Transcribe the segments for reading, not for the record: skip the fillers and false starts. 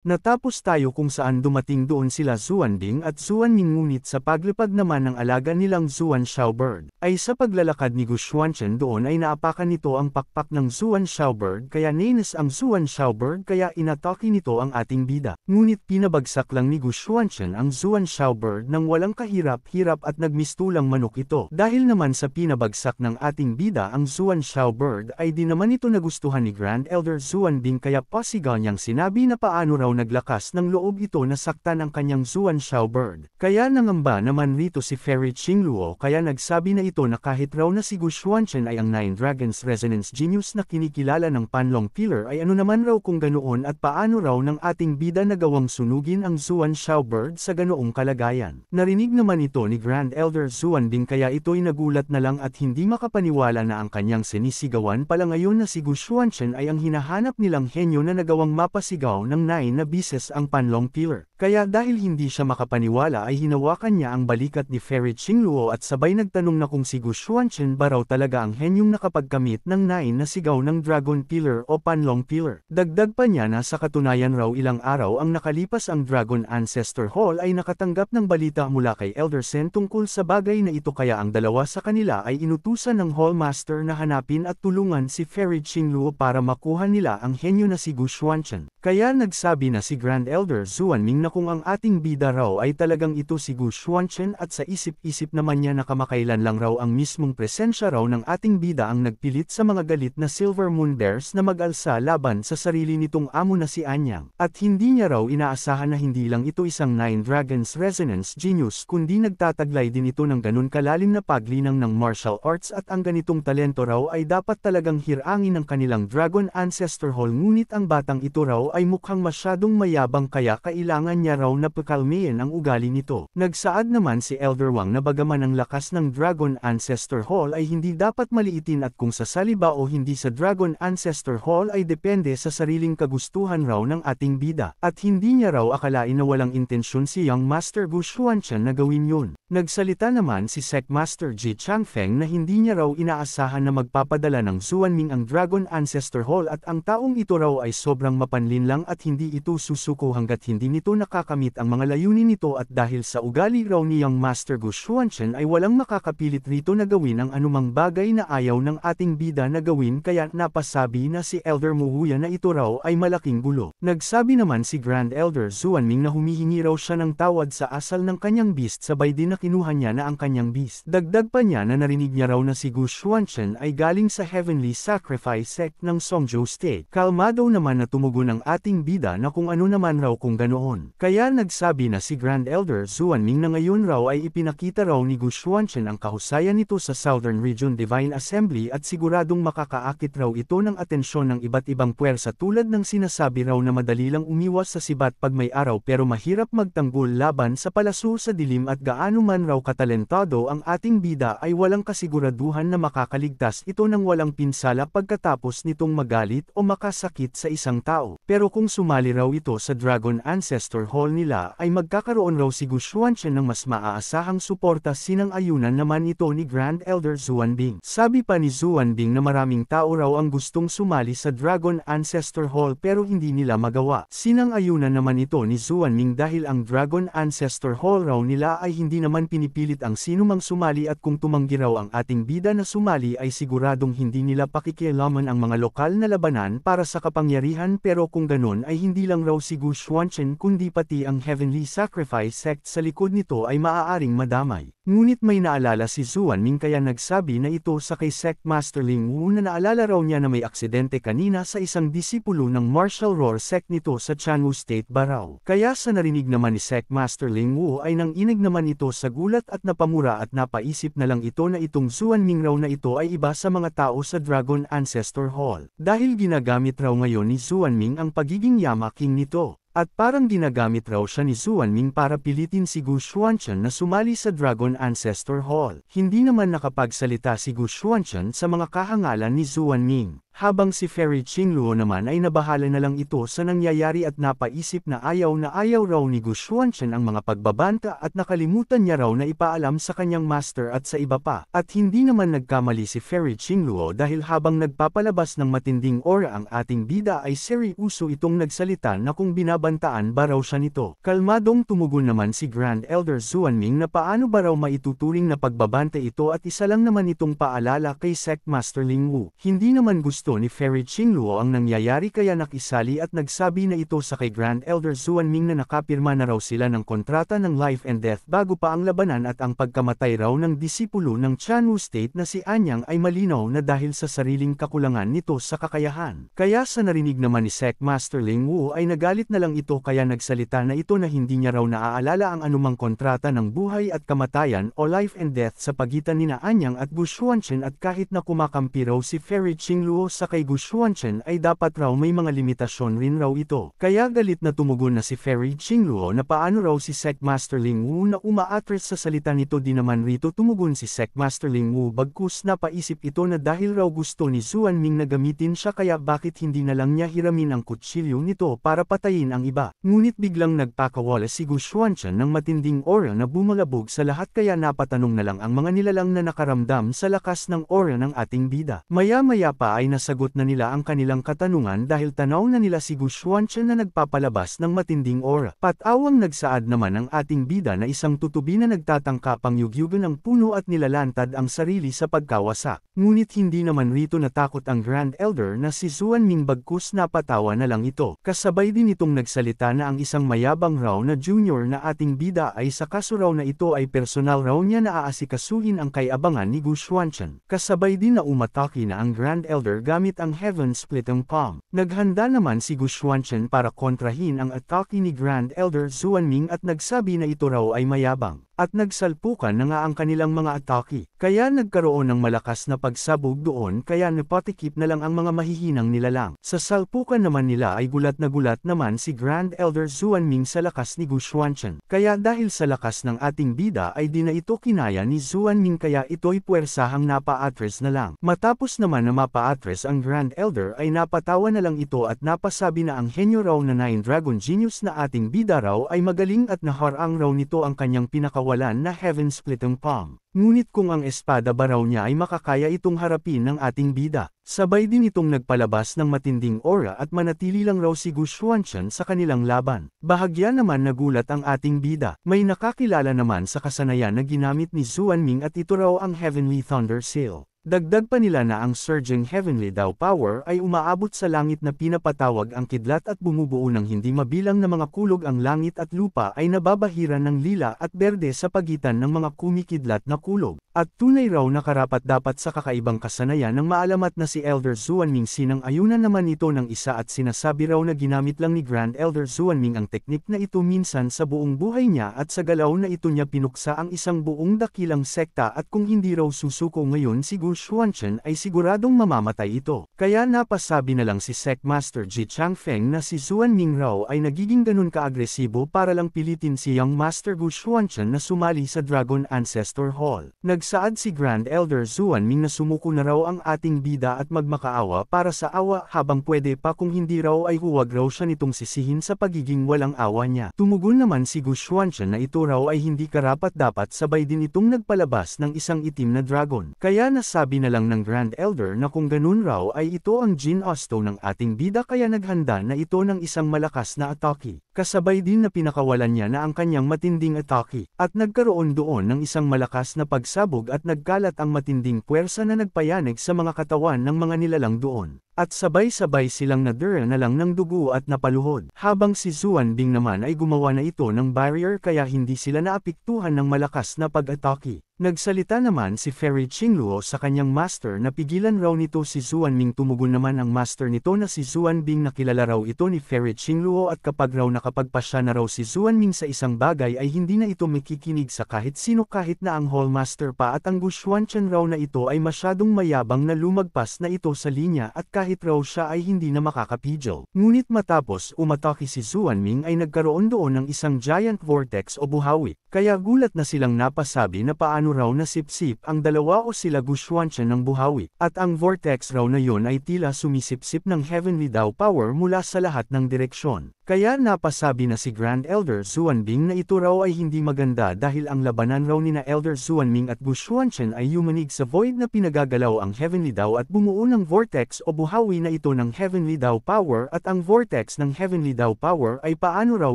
Natapos tayo kung saan dumating doon sila Xuanbing at Xuanming ngunit sa paglipad naman ng alaga nilang Xuan Xiaobird, ay sa paglalakad ni Gu Xuanchen doon ay naapakan nito ang pakpak ng Xuan Xiaobird kaya nainis ang Xuan Xiaobird kaya inatake nito ang ating bida. Ngunit pinabagsak lang ni Gu Xuanchen ang Xuan Xiaobird nang walang kahirap-hirap at nagmistulang manok ito. Dahil naman sa pinabagsak ng ating bida ang Xuan Xiaobird ay di naman ito nagustuhan ni Grand Elder Xuanbing kaya pasigaw niyang sinabi na paano raw naglakas ng loob ito na saktan ang kanyang Xuan Xiaobird. Kaya nangamba naman rito si Fairy Qingluo kaya nagsabi na ito na kahit raw na si Gu Xuanchen ay ang Nine Dragons Resonance Genius na kinikilala ng Panlong Pillar ay ano naman raw kung ganoon at paano raw ng ating bida na gawang sunugin ang Xuan Xiaobird sa ganoong kalagayan. Narinig naman ito ni Grand Elder Xuanbing kaya ito'y nagulat na lang at hindi makapaniwala na ang kanyang sinisigawan pala ngayon na si Gu Xuanchen ay ang hinahanap nilang henyo na nagawang mapasigaw ng Nine na bises ang Panlong Pillar. Kaya dahil hindi siya makapaniwala ay hinawakan niya ang balikat ni Fairy Qingluo at sabay nagtanong na kung si Gu Xuanchen ba raw talaga ang henyong nakapagkamit ng Nine na sigaw ng Dragon Pillar o Panlong Pillar. Dagdag pa niya na sa katunayan raw ilang araw ang nakalipas ang Dragon Ancestor Hall ay nakatanggap ng balita mula kay Elder Sen tungkol sa bagay na ito kaya ang dalawa sa kanila ay inutusan ng Hall Master na hanapin at tulungan si Fairy Qingluo para makuha nila ang henyo na si Gu Xuanchen. Kaya nagsabi na si Grand Elder Xuanming na kung ang ating bida raw ay talagang ito si Gu Xuanchen at sa isip-isip naman niya na kamakailan lang raw ang mismong presensya raw ng ating bida ang nagpilit sa mga galit na Silver Moon Bears na mag-alsa laban sa sarili nitong amo na si Anyang. At hindi niya raw inaasahan na hindi lang ito isang Nine Dragons Resonance Genius kundi nagtataglay din ito ng ganun kalalim na paglinang ng martial arts at ang ganitong talento raw ay dapat talagang hirangin ng kanilang Dragon Ancestor Hall ngunit ang batang ito raw ay mukhang masyadong mayabang kaya kailangan niya raw na pakalmayin ang ugali nito. Nagsaad naman si Elder Wang na bagaman ang lakas ng Dragon Ancestor Hall ay hindi dapat maliitin at kung sasali ba o hindi sa Dragon Ancestor Hall ay depende sa sariling kagustuhan raw ng ating bida. At hindi niya raw akalain na walang intensyon si Young Master Gu Xuanchen na gawin yun. Nagsalita naman si Sec Master Ji Changfeng na hindi niya raw inaasahan na magpapadala ng Xuanming ang Dragon Ancestor Hall at ang taong ito raw ay sobrang mapanlin lang at hindi ito susuko hanggat hindi nito nakakamit ang mga layunin nito at dahil sa ugali raw ni Young Master Gu Xuanchen ay walang makakapilit rito na gawin ang anumang bagay na ayaw ng ating bida na gawin kaya napasabi na si Elder Muhuya na ito raw ay malaking gulo. Nagsabi naman si Grand Elder Xuanming na humihingi raw siya ng tawad sa asal ng kanyang beast sabay din na kinuha niya na ang kanyang beast. Dagdag pa niya na narinig niya raw na si Gu Xuanchen ay galing sa Heavenly Sacrifice Sect ng Songzhou State. Kalmado naman na tumugon ang ating bida na kung ano naman raw kung ganoon. Kaya nagsabi na si Grand Elder Xuanming na ngayon raw ay ipinakita raw ni Gu Xuanchen ang kahusayan nito sa Southern Region Divine Assembly at siguradong makakaakit raw ito ng atensyon ng iba't ibang puwersa tulad ng sinasabi raw na madali lang umiwas sa sibat pag may araw pero mahirap magtanggol laban sa palaso sa dilim at gaano man raw katalentado ang ating bida ay walang kasiguraduhan na makakaligtas ito ng walang pinsala pagkatapos nitong magalit o makasakit sa isang tao. Pero kung sumali raw ito sa Dragon Ancestor Hall nila ay magkakaroon raw si Gu Xuanchen ng mas maaasahang suporta sinang-ayunan naman ito ni Grand Elder Xuanbing. Sabi pa ni Xuanbing na maraming tao raw ang gustong sumali sa Dragon Ancestor Hall pero hindi nila magawa. Sinang-ayunan naman ito ni Xuanming dahil ang Dragon Ancestor Hall raw nila ay hindi naman pinipilit ang sinumang sumali at kung tumanggi raw ang ating bida na sumali ay siguradong hindi nila pakikialaman ang mga lokal na labanan para sa kapangyarihan pero kung ganon ay hindi lang raw si Gu Xuanchen kundi pati ang Heavenly Sacrifice Sect sa likod nito ay maaaring madamay. Ngunit may naalala si Xuanming kaya nagsabi na ito sa kay Sect Master Ling Wu na naalala raw niya na may aksidente kanina sa isang disipulo ng Martial Roar Sect nito sa Chanwu State Barao. Kaya sa narinig naman ni Sect Master Ling Wu ay nanginig naman ito sa gulat at napamura at napaisip na lang ito na itong Xuanming raw na ito ay iba sa mga tao sa Dragon Ancestor Hall. Dahil ginagamit raw ngayon ni Xuanming ang pagiging Yama King nito. At parang ginagamit raw siya ni Xuanming para pilitin si Gu Xuanchen na sumali sa Dragon Ancestor Hall. Hindi naman nakapagsalita si Gu Xuanchen sa mga kahangalan ni Xuanming. Habang si Fairy Qingluo naman ay nabahala na lang ito sa nangyayari at napaisip na ayaw raw ni Gu Xuanchen ang mga pagbabanta at nakalimutan niya raw na ipaalam sa kanyang master at sa iba pa. At hindi naman nagkamali si Fairy Qingluo dahil habang nagpapalabas ng matinding aura ang ating bida ay seryoso itong nagsalita na kung binabantaan ba raw siya nito. Kalmadong tumugon naman si Grand Elder Xuanming na paano ba raw maituturing na pagbabante ito at isa lang naman itong paalala kay Sect Master Ling Wu. Hindi naman gusto ni Fairy Qingluo ang nangyayari kaya nakisali at nagsabi na ito sa kay Grand Elder Xuanming na nakapirma na raw sila ng kontrata ng life and death bago pa ang labanan at ang pagkamatay raw ng disipulo ng Chanwu State na si Anyang ay malinaw na dahil sa sariling kakulangan nito sa kakayahan. Kaya sa narinig naman ni Sect Master Ling Wu ay nagalit na lang ito kaya nagsalita na ito na hindi niya raw naaalala ang anumang kontrata ng buhay at kamatayan o life and death sa pagitan ni Anyang at Gu Xuanchen at kahit na kumakampi raw si Fairy Qingluo sa kay Gu Xuanchen ay dapat raw may mga limitasyon rin raw ito. Kaya galit na tumugon na si Fairy Qingluo na paano raw si Sect Master Ling Wu na umaatres sa salita nito. Di naman rito tumugon si Sect Master Ling Wu bagkus napaisip ito na dahil raw gusto ni Xuanming na gamitin siya kaya bakit hindi na lang niya hiramin ang kutsilyo nito para patayin ang iba. Ngunit biglang nagpakawala si Gu Xuanchen ng matinding aura na bumalabog sa lahat kaya napatanong na lang ang mga nilalang na nakaramdam sa lakas ng aura ng ating bida. Maya-maya pa ay nasagot na nila ang kanilang katanungan dahil tanaw na nila si Gu Xuanchen na nagpapalabas ng matinding aura. Patawang nagsaad naman ang ating bida na isang tutubi na nagtatangkapang yugyugan ng puno at nilalantad ang sarili sa pagkawasak. Ngunit hindi naman rito natakot ang Grand Elder na si Xuanming bagkus napatawa na lang ito. Kasabay din itong nagsalita na ang isang mayabang raw na junior na ating bida ay sa kaso raw na ito ay personal raw niya na aasikasuhin ang kay-abangan ni Gu Xuanchen. Kasabay din na umatake na ang Grand Elder gamit ang Heaven Splitting Palm. Naghanda naman si Gu Xuanchen para kontrahin ang atake ni Grand Elder Xuanming at nagsabi na ito raw ay mayabang. At nagsalpukan na nga ang kanilang mga atake. Kaya nagkaroon ng malakas na pagsabog doon kaya napatikip na lang ang mga mahihinang nilalang. Sa salpukan naman nila ay gulat naman si Grand Elder Xuanming sa lakas ni Gu Xuanchen. Kaya dahil sa lakas ng ating bida ay di na ito kinaya ni Xuanming kaya ito'y puwersahang napaatres na lang. Matapos naman na mapaatres ang Grand Elder ay napatawa na lang ito at napasabi na ang henyo raw na Nine Dragon Genius na ating bida raw ay magaling at naharang raw nito ang kanyang pinakawalan na Heaven Splitting Palm. Ngunit kung ang espada ba raw niya ay makakaya itong harapin ng ating bida. Sabay din itong nagpalabas ng matinding aura at manatili lang raw si Gu Xuanchen sa kanilang laban. Bahagya naman nagulat ang ating bida. May nakakilala naman sa kasanayan na ginamit ni Xuanming at ito raw ang Heavenly Thunder Seal. Dagdag pa nila na ang surging heavenly daw power ay umaabot sa langit na pinapatawag ang kidlat at bumubuo ng hindi mabilang na mga kulog ang langit at lupa ay nababahiran ng lila at berde sa pagitan ng mga kumikidlat na kulog. At tunay raw na karapat-dapat sa kakaibang kasanayan ng maalamat na si Elder Xuanming sinang-ayunan naman ito ng isa at sinasabi raw na ginamit lang ni Grand Elder Xuanming ang teknik na ito minsan sa buong buhay niya at sa galaw na ito niya pinuksa ang isang buong dakilang sekta at kung hindi raw susuko ngayon si Gu Xuanchen ay siguradong mamamatay ito. Kaya napasabi na lang si Sect Master Ji Changfeng na si Xuanming raw ay nagiging ganun kaagresibo para lang pilitin si Young Master Gu Xuanchen na sumali sa Dragon Ancestor Hall. Nagsaad si Grand Elder Xuanming na sumuko na raw ang ating bida at magmakaawa para sa awa habang pwede pa kung hindi raw ay huwag raw siya nitong sisihin sa pagiging walang awa niya. Tumugon naman si Gu Xuanchen na ito raw ay hindi karapat-dapat sabay din itong nagpalabas ng isang itim na dragon. Kaya nasabi na lang ng Grand Elder na kung ganun raw ay ito ang Jin Osto ng ating bida kaya naghanda na ito ng isang malakas na atake. Kasabay din na pinakawalan niya na ang kanyang matinding atake. At nagkaroon doon ng isang malakas na pagsabog at nagkalat ang matinding puwersa na nagpayanig sa mga katawan ng mga nilalang doon. At sabay-sabay silang nadura na lang ng dugo at napaluhod. Habang si Xuanbing naman ay gumawa na ito ng barrier kaya hindi sila naapektuhan ng malakas na pag-atake. Nagsalita naman si Fairy Qingluo sa kanyang master na pigilan raw nito si Xuanming. Tumugon naman ang master nito na si Xuanbing na kilala raw ito ni Fairy Qingluo at kapag raw nakapagpasya na raw si Xuanming sa isang bagay ay hindi na ito makikinig sa kahit sino kahit na ang Hallmaster pa at ang Gu Xuanchen raw na ito ay masyadong mayabang na lumagpas na ito sa linya at kahit raw siya ay hindi na makakapigil. Ngunit matapos umatake si Xuanming ay nagkaroon doon ng isang giant vortex o buhawi. Kaya gulat na silang napasabi na paano paano raw nasipsip ang dalawa o sila Gushwanchen ng buhawi, at ang vortex raw na yon ay tila sumisipsip ng heavenly daw power mula sa lahat ng direksyon. Kaya napasabi na si Grand Elder Xuanbing na ito raw ay hindi maganda dahil ang labanan raw nina Elder Xuanming at Gushwanchen ay yumanig sa void na pinagagalaw ang heavenly daw at bumuo ng vortex o buhawi na ito ng heavenly daw power at ang vortex ng heavenly daw power ay paano raw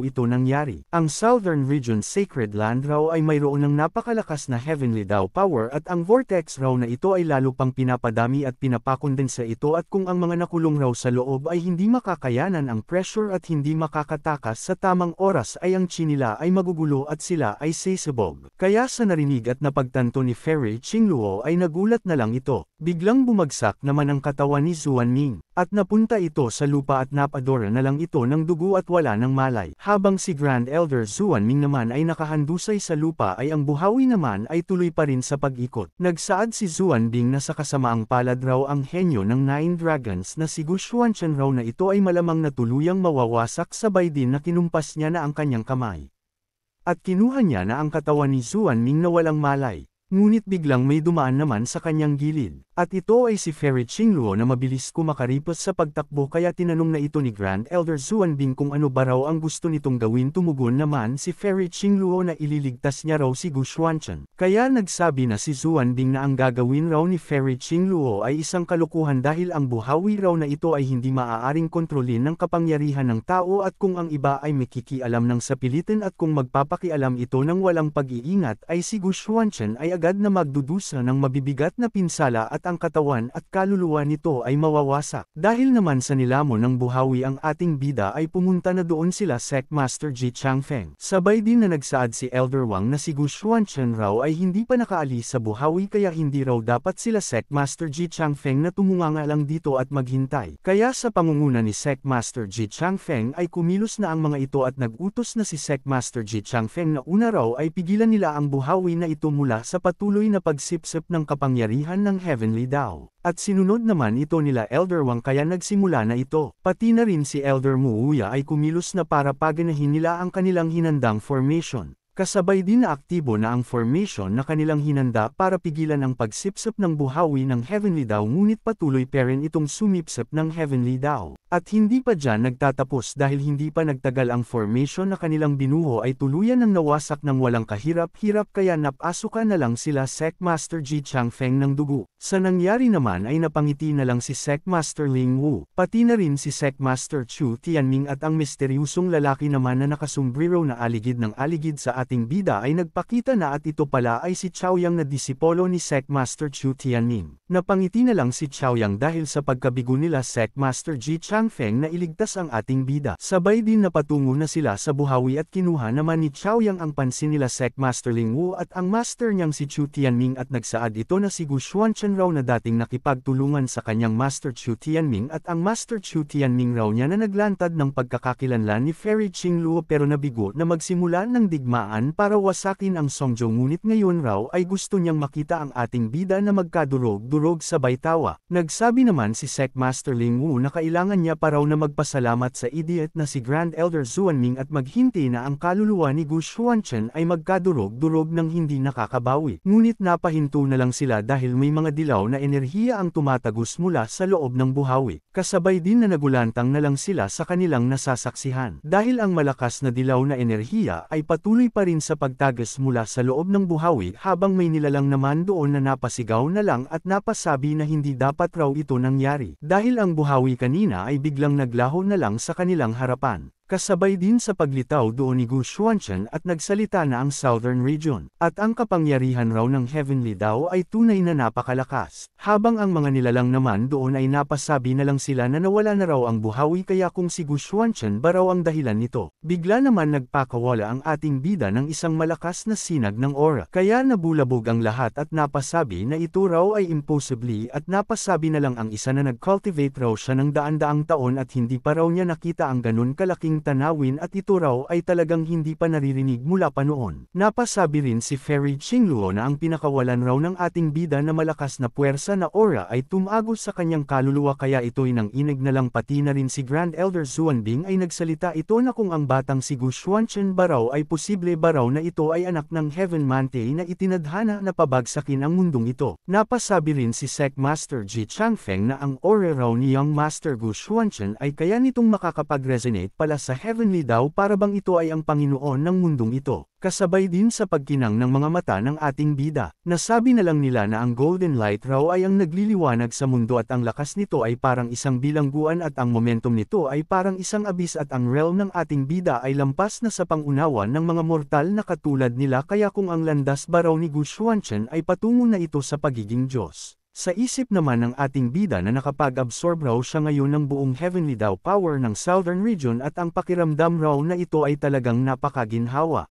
ito nangyari. Ang Southern Region Sacred Land raw ay mayroon ng napakalakas na heavenly daw power at ang vortex raw na ito ay lalo pang pinapadami at pinapakondensa ito at kung ang mga nakulong raw sa loob ay hindi makakayanan ang pressure at hindi makakatakas sa tamang oras ay ang chi nila ay magugulo at sila ay sasabog. Kaya sa narinig at napagtanto ni Fairy Qingluo ay nagulat na lang ito. Biglang bumagsak naman ang katawan ni Xuanming, at napunta ito sa lupa at napadora na lang ito ng dugo at wala ng malay. Habang si Grand Elder Xuanming naman ay nakahandusay sa lupa ay ang buhawi naman ay tuloy pa rin sa pag-ikot. Nagsaad si Xuanbing na sa kasamaang palad raw ang henyo ng Nine Dragons na si Gushwanchen raw na ito ay malamang na tuluyang mawawasak sabay din na kinumpas niya na ang kanyang kamay. At kinuha niya na ang katawan ni Xuanming na walang malay. Ngunit biglang may dumaan naman sa kanyang gilid, at ito ay si Fairy Qingluo na mabilis kumakaripot sa pagtakbo kaya tinanong na ito ni Grand Elder Xuanbing kung ano ba raw ang gusto nitong gawin. Tumugon naman si Fairy Qingluo na ililigtas niya raw si Gushwanchen. Kaya nagsabi na si Xuanbing na ang gagawin raw ni Fairy Qingluo ay isang kalukuhan dahil ang buhawi raw na ito ay hindi maaaring kontrolin ng kapangyarihan ng tao at kung ang iba ay makikialam ng sapilitan at kung magpapakialam ito ng walang pag-iingat ay si Gushwanchen ay agad na magdudusa ng mabibigat na pinsala at ang katawan at kaluluwa nito ay mawawasak. Dahil naman sa nilamon ng buhawi ang ating bida ay pumunta na doon sila Sect Master Ji Changfeng. Sabay din na nagsaad si Elder Wang na si Gushwanchen raw ay hindi pa nakaalis sa buhawi kaya hindi raw dapat sila Sect Master Ji Changfeng na tumunganga lang dito at maghintay. Kaya sa pangunguna ni Sect Master Ji Changfeng ay kumilos na ang mga ito at nag-utos na si Sect Master Ji Changfeng na una raw ay pigilan nila ang buhawi na ito mula sa patuloy na pagsipsip ng kapangyarihan ng Heavenly Dao. At sinunod naman ito nila Elder Wang kaya nagsimula na ito. Pati na rin si Elder Muya ay kumilos na para paganahin nila ang kanilang hinandang formation. Kasabay din na aktibo na ang formation na kanilang hinanda para pigilan ang pagsipsip ng buhawi ng Heavenly Dao ngunit patuloy pa rin itong sumipsip ng Heavenly Dao. At hindi pa dyan nagtatapos dahil hindi pa nagtagal ang formation na kanilang binuho ay tuluyan ng nawasak ng walang kahirap-hirap kaya napasukan na lang sila Sect Master Ji Changfeng ng dugo. Sa nangyari naman ay napangiti na lang si Sect Master Ling Wu, pati na rin si Sect Master Chu Tianming at ang misteryusong lalaki naman na nakasumbrero na aligid ng aligid sa ating bida ay nagpakita na at ito pala ay si Chaoyang na disipolo ni Sect Master Chu Tianming. Napangiti na lang si Chaoyang dahil sa pagkabigo nila Sect Master Ji Changfeng na iligtas ang ating bida. Sabay din napatungo na sila sa buhawi at kinuha naman ni Chaoyang ang pansin nila Sect Master Ling Wu at ang master niyang si Chu Tianming at nagsaad ito na si Gushwanchen raw na dating nakipagtulungan sa kanyang Master Chu Tianming at ang Master Chu Tianming raw niya na naglantad ng pagkakakilanlan ni Fairy Qingluo pero nabigo na magsimula ng digmaan para wasakin ang Songzhou ngunit ngayon raw ay gusto niyang makita ang ating bida na magkadurog-durog sabay tawa. Nagsabi naman si Sect Master Ling Wu na kailangan niya pa raw na magpasalamat sa idiot na si Grand Elder Xuanming at maghintay na ang kaluluwa ni Gushwanchen ay magkadurog-durog ng hindi nakakabawi. Ngunit napahinto na lang sila dahil may mga dilaw na enerhiya ang tumatagos mula sa loob ng buhawi. Kasabay din na nagulantang na lang sila sa kanilang nasasaksihan. Dahil ang malakas na dilaw na enerhiya ay patuloy pa rin sa pagtagas mula sa loob ng buhawi habang may nilalang naman doon na napasigaw na lang at napasabi na hindi dapat raw ito nangyari. Dahil ang buhawi kanina ay biglang naglaho na lang sa kanilang harapan. Kasabay din sa paglitaw doon ni Gushwanchen at nagsalita na ang Southern Region. At ang kapangyarihan raw ng Heavenly Dao ay tunay na napakalakas. Habang ang mga nilalang naman doon ay napasabi na lang sila na nawala na raw ang buhawi kaya kung si Gushwanchen ba raw ang dahilan nito. Bigla naman nagpakawala ang ating bida ng isang malakas na sinag ng aura. Kaya nabulabog ang lahat at napasabi na ito raw ay impossibly at napasabi na lang ang isa na nag-cultivate raw siya ng daan-daang taon at hindi pa raw niya nakita ang ganun kalaking maraming tanawin at ito raw ay talagang hindi pa naririnig mula pa noon. Napasabi rin si Fairy Qingluo na ang pinakawalan raw ng ating bida na malakas na puwersa na aura ay tumagos sa kanyang kaluluwa kaya ito'y nanginig na lang pati na rin si Grand Elder Xuanbing ay nagsalita ito na kung ang batang si Gu Xuanchen ba raw ay posible ba raw na ito ay anak ng Heaven Mante na itinadhana na pabagsakin ang mundong ito. Napasabi rin si Sec Master Ji Changfeng na ang aura raw ni Young Master Gu Xuanchen ay kaya nitong makakapag-resonate pala sa Heavenly daw para bang ito ay ang Panginoon ng mundong ito. Kasabay din sa pagkinang ng mga mata ng ating bida. Nasabi na lang nila na ang Golden Light raw ay ang nagliliwanag sa mundo at ang lakas nito ay parang isang bilangguan at ang momentum nito ay parang isang abis at ang realm ng ating bida ay lampas na sa pangunawa ng mga mortal na katulad nila kaya kung ang landas ba raw ni Gu Xuanchen ay patungo na ito sa pagiging Diyos. Sa isip naman ng ating bida na nakapag-absorb raw siya ngayon ng buong Heavenly Daw power ng Southern Region at ang pakiramdam raw na ito ay talagang napakaginhawa.